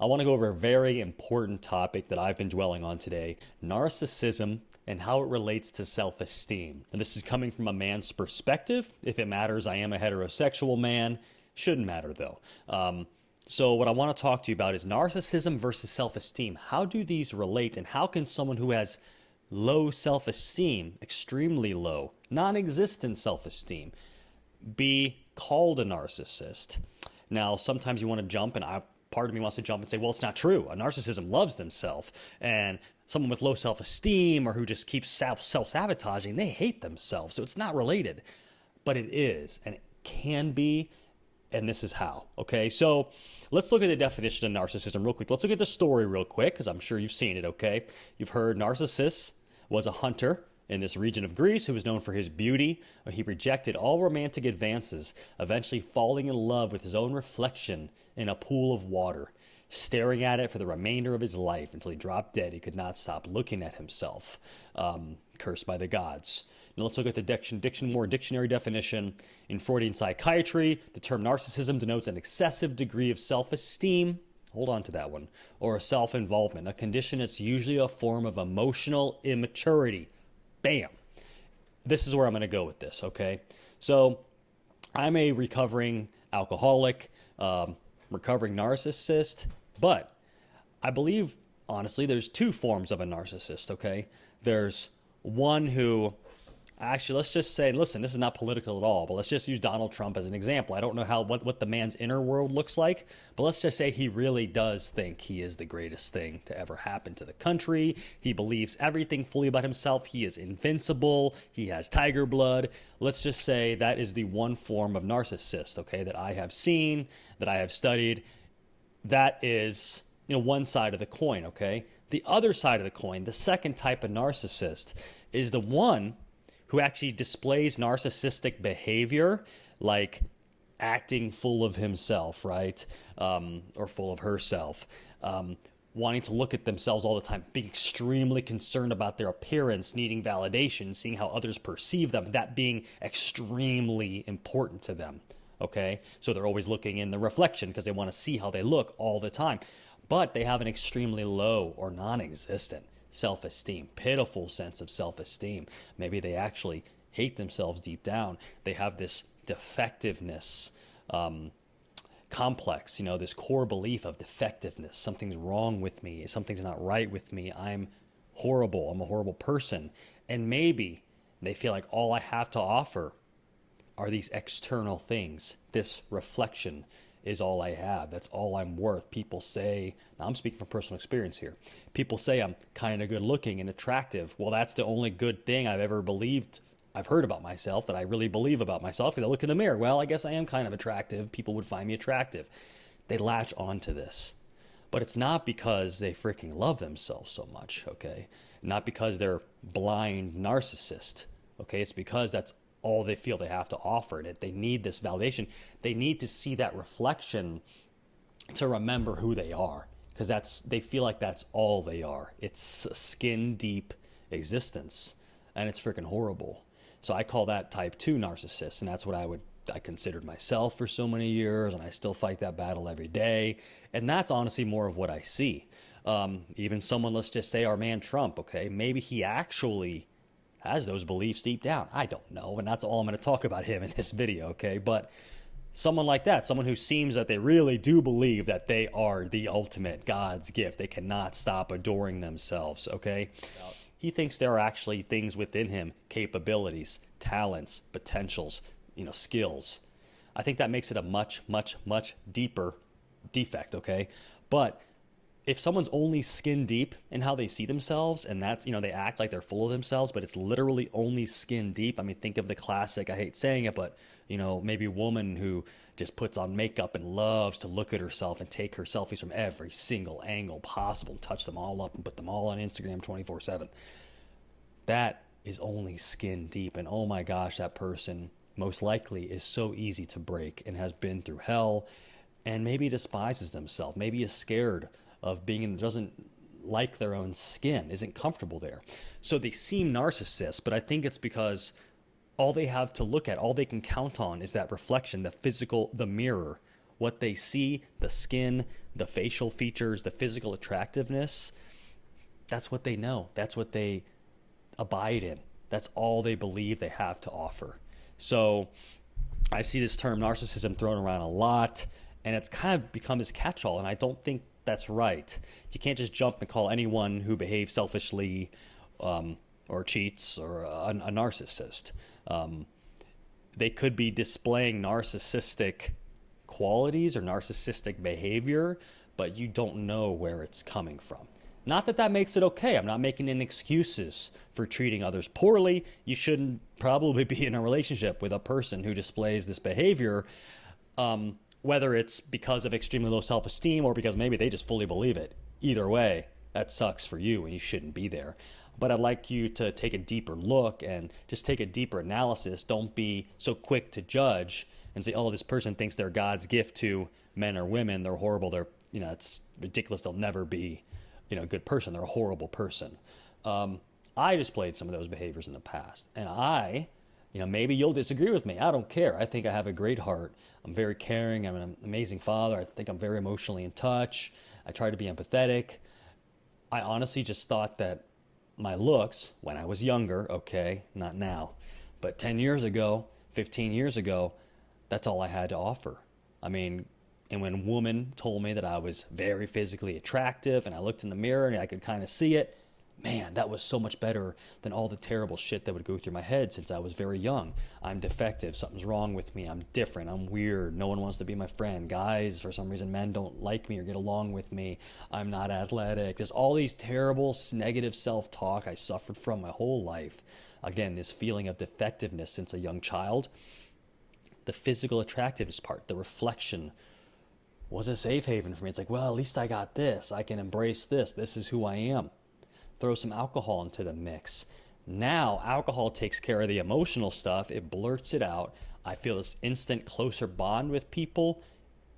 I want to go over a very important topic that I've been dwelling on today: narcissism and how it relates to self esteem. And this is coming from a man's perspective. If it matters, I am a heterosexual man. Shouldn't matter though. So, what I want to talk to you about is narcissism versus self esteem. How do these relate, and how can someone who has low self esteem, extremely low, non existent self esteem, be called a narcissist? Now, sometimes you want to jump, and part of me wants to jump and say, well, it's not true. A narcissism loves themselves, and someone with low self-esteem or who just keeps self-sabotaging, they hate themselves. So it's not related, but it is, and it can be, and this is how. Okay, so let's look at the definition of narcissism real quick. Let's look at the story real quick, because I'm sure you've seen it. Okay, you've heard Narcissus was a hunter in this region of Greece who was known for his beauty. He rejected all romantic advances, eventually falling in love with his own reflection in a pool of water, staring at it for the remainder of his life until he dropped dead. He could not stop looking at himself, cursed by the gods. Now let's look at the dictionary definition. In Freudian psychiatry, the term narcissism denotes an excessive degree of self-esteem, hold on to that one, or a self-involvement, a condition that's usually a form of emotional immaturity. Bam. This is where I'm going to go with this, okay? So I'm a recovering alcoholic, recovering narcissist, but I believe, honestly, there's two forms of a narcissist, okay? There's one who, actually, let's just say, listen, this is not political at all, but let's just use Donald Trump as an example. I don't know what the man's inner world looks like, but let's just say he really does think he is the greatest thing to ever happen to the country. He believes everything fully about himself. He is invincible. He has tiger blood. Let's just say that is the one form of narcissist, okay, that I have seen, that I have studied. That is, one side of the coin, okay? The other side of the coin, the second type of narcissist, is the one who actually displays narcissistic behavior, like acting full of himself, right? Or full of herself, wanting to look at themselves all the time, being extremely concerned about their appearance, needing validation, seeing how others perceive them, that being extremely important to them, okay? So they're always looking in the reflection because they want to see how they look all the time. But they have an extremely low or non-existent self-esteem, pitiful sense of self-esteem. Maybe they actually hate themselves deep down. They have this defectiveness complex, this core belief of defectiveness. Something's wrong with me. Something's not right with me. I'm horrible. I'm a horrible person. And maybe they feel like all I have to offer are these external things. This reflection is all I have. That's all I'm worth. People say, now I'm speaking from personal experience here, people say I'm kind of good looking and attractive. Well, that's the only good thing I've ever believed, I've heard about myself, that I really believe about myself, because I look in the mirror. Well, I guess I am kind of attractive. People would find me attractive. They latch onto this. But it's not because they freaking love themselves so much, okay? Not because they're blind narcissist, okay? It's because that's all they feel they have to offer. That they need this validation. They need to see that reflection to remember who they are, because they feel like that's all they are. It's a skin deep existence, and it's freaking horrible. So I call that type 2 narcissist, and that's what I considered myself for so many years, and I still fight that battle every day. And that's honestly more of what I see. Even someone, let's just say our man Trump, okay, maybe he actually has those beliefs deep down. I don't know, and that's all I'm going to talk about him in this video, okay? But someone like that, someone who seems that they really do believe that they are the ultimate God's gift. They cannot stop adoring themselves, okay? He thinks there are actually things within him, capabilities, talents, potentials, skills. I think that makes it a much, much, much deeper defect, okay? But if someone's only skin deep in how they see themselves, and that's, they act like they're full of themselves, but it's literally only skin deep. I mean, think of the classic, I hate saying it, but, maybe a woman who just puts on makeup and loves to look at herself and take her selfies from every single angle possible, touch them all up and put them all on Instagram 24/7. That is only skin deep. And oh my gosh, that person most likely is so easy to break and has been through hell, and maybe despises themselves, maybe is scared of doesn't like their own skin, isn't comfortable there. So they seem narcissists, but I think it's because all they have to look at, all they can count on is that reflection, the physical, the mirror, what they see, the skin, the facial features, the physical attractiveness, that's what they know. That's what they abide in. That's all they believe they have to offer. So I see this term narcissism thrown around a lot, and it's kind of become this catch-all, and I don't think that's right. You can't just jump and call anyone who behaves selfishly or cheats or a narcissist. They could be displaying narcissistic qualities or narcissistic behavior, but you don't know where it's coming from. Not that that makes it okay. I'm not making any excuses for treating others poorly. You shouldn't probably be in a relationship with a person who displays this behavior, whether it's because of extremely low self-esteem or because maybe they just fully believe it. Either way, that sucks for you and you shouldn't be there. But I'd like you to take a deeper look and just take a deeper analysis. Don't be so quick to judge and say, oh, this person thinks they're God's gift to men or women. They're horrible. It's ridiculous. They'll never be, a good person. They're a horrible person. I displayed some of those behaviors in the past. And maybe you'll disagree with me. I don't care. I think I have a great heart. I'm very caring. I'm an amazing father. I think I'm very emotionally in touch. I try to be empathetic. I honestly just thought that my looks, when I was younger, okay, not now, but 10 years ago, 15 years ago, that's all I had to offer. And when a woman told me that I was very physically attractive and I looked in the mirror and I could kind of see it, man, that was so much better than all the terrible shit that would go through my head since I was very young. I'm defective. Something's wrong with me. I'm different. I'm weird. No one wants to be my friend. Guys, for some reason, men don't like me or get along with me. I'm not athletic. There's all these terrible negative self-talk I suffered from my whole life. Again, this feeling of defectiveness since a young child. The physical attractiveness part, the reflection, was a safe haven for me. It's like, well, at least I got this. I can embrace this. This is who I am. Throw some alcohol into the mix. Now, alcohol takes care of the emotional stuff. It blurts it out. I feel this instant closer bond with people.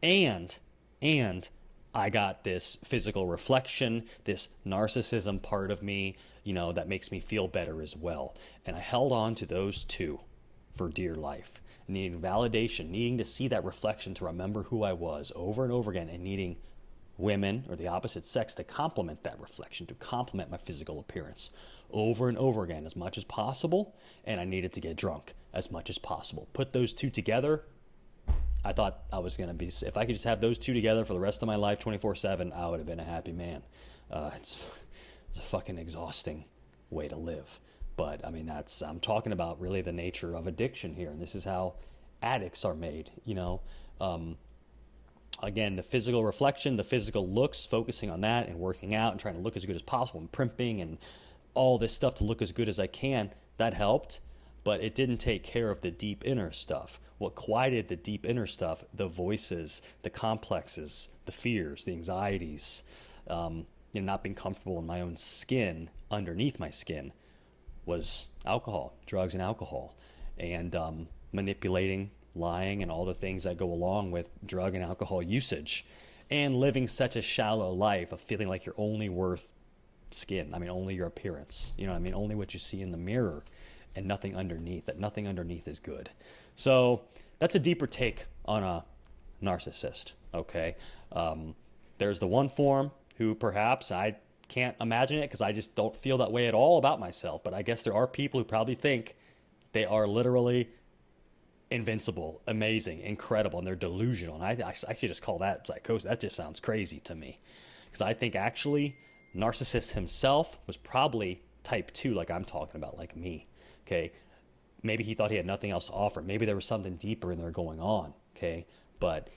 And I got this physical reflection, this narcissism part of me, that makes me feel better as well. And I held on to those two for dear life. Needing validation, needing to see that reflection to remember who I was over and over again, and needing women or the opposite sex to complement that reflection, to complement my physical appearance over and over again as much as possible. And I needed to get drunk as much as possible. Put those two together. I thought I was going to be, if I could just have those two together for the rest of my life 24/7, I would have been a happy man. It's a fucking exhausting way to live. But I'm talking about really the nature of addiction here. And this is how addicts are made, Again, the physical reflection, the physical looks, focusing on that and working out and trying to look as good as possible and primping and all this stuff to look as good as I can, that helped, but it didn't take care of the deep inner stuff. What quieted the deep inner stuff, the voices, the complexes, the fears, the anxieties, not being comfortable in my own skin, underneath my skin, was alcohol, drugs and alcohol, and manipulating, lying, and all the things that go along with drug and alcohol usage, and living such a shallow life of feeling like you're only worth skin. Only your appearance, only what you see in the mirror and nothing underneath, that nothing underneath is good. So that's a deeper take on a narcissist. Okay. There's the one form who perhaps I can't imagine it because I just don't feel that way at all about myself. But I guess there are people who probably think they are literally invincible, amazing, incredible, and they're delusional. And I actually just call that psychosis. That just sounds crazy to me. Because I think actually narcissist himself was probably type 2, like I'm talking about, like me. Okay. Maybe he thought he had nothing else to offer. Maybe there was something deeper in there going on. Okay. But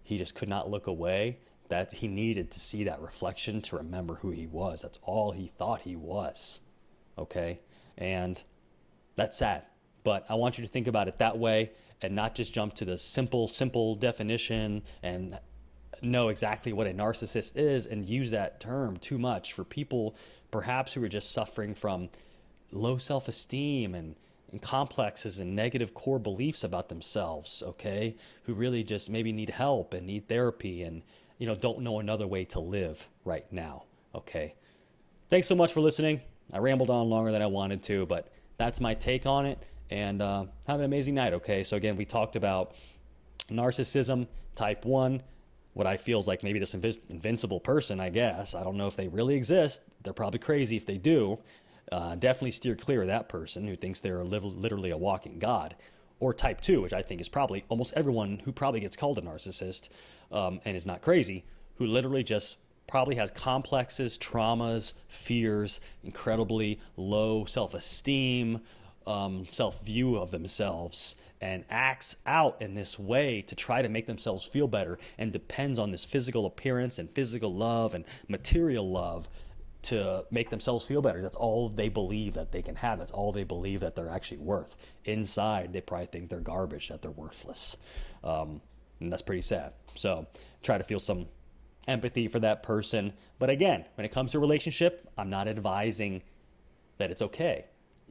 he just could not look away. That he needed to see that reflection to remember who he was. That's all he thought he was. Okay. And that's sad. But I want you to think about it that way and not just jump to the simple definition and know exactly what a narcissist is and use that term too much for people perhaps who are just suffering from low self-esteem and complexes and negative core beliefs about themselves, okay? Who really just maybe need help and need therapy and, don't know another way to live right now, okay? Thanks so much for listening. I rambled on longer than I wanted to, but that's my take on it. And have an amazing night, okay? So again, we talked about narcissism Type 1, what I feel is like maybe this invincible person, I guess. I don't know if they really exist. They're probably crazy if they do. Definitely steer clear of that person who thinks they're literally a walking god. Or type 2, which I think is probably almost everyone who probably gets called a narcissist and is not crazy, who literally just probably has complexes, traumas, fears, incredibly low self-esteem, self-view of themselves, and acts out in this way to try to make themselves feel better and depends on this physical appearance and physical love and material love to make themselves feel better. That's all they believe that they can have. That's all they believe that they're actually worth. Inside, they probably think they're garbage, that they're worthless. And that's pretty sad. So try to feel some empathy for that person. But again, when it comes to a relationship, I'm not advising that it's okay.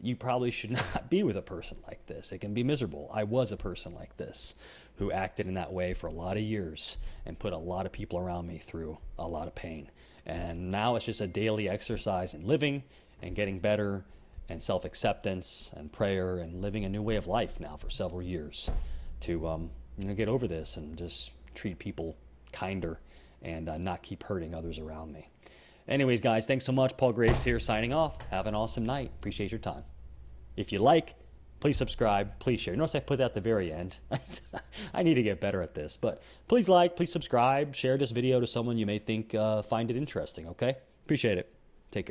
You probably should not be with a person like this. It can be miserable. I was a person like this who acted in that way for a lot of years and put a lot of people around me through a lot of pain. And now it's just a daily exercise in living and getting better and self-acceptance and prayer and living a new way of life now for several years to get over this and just treat people kinder and not keep hurting others around me. Anyways, guys, thanks so much. Paul Graves here signing off. Have an awesome night. Appreciate your time. If you like, please subscribe, please share. Notice I put that at the very end. I need to get better at this, but please like, please subscribe, share this video to someone you may think find it interesting, okay? Appreciate it. Take care.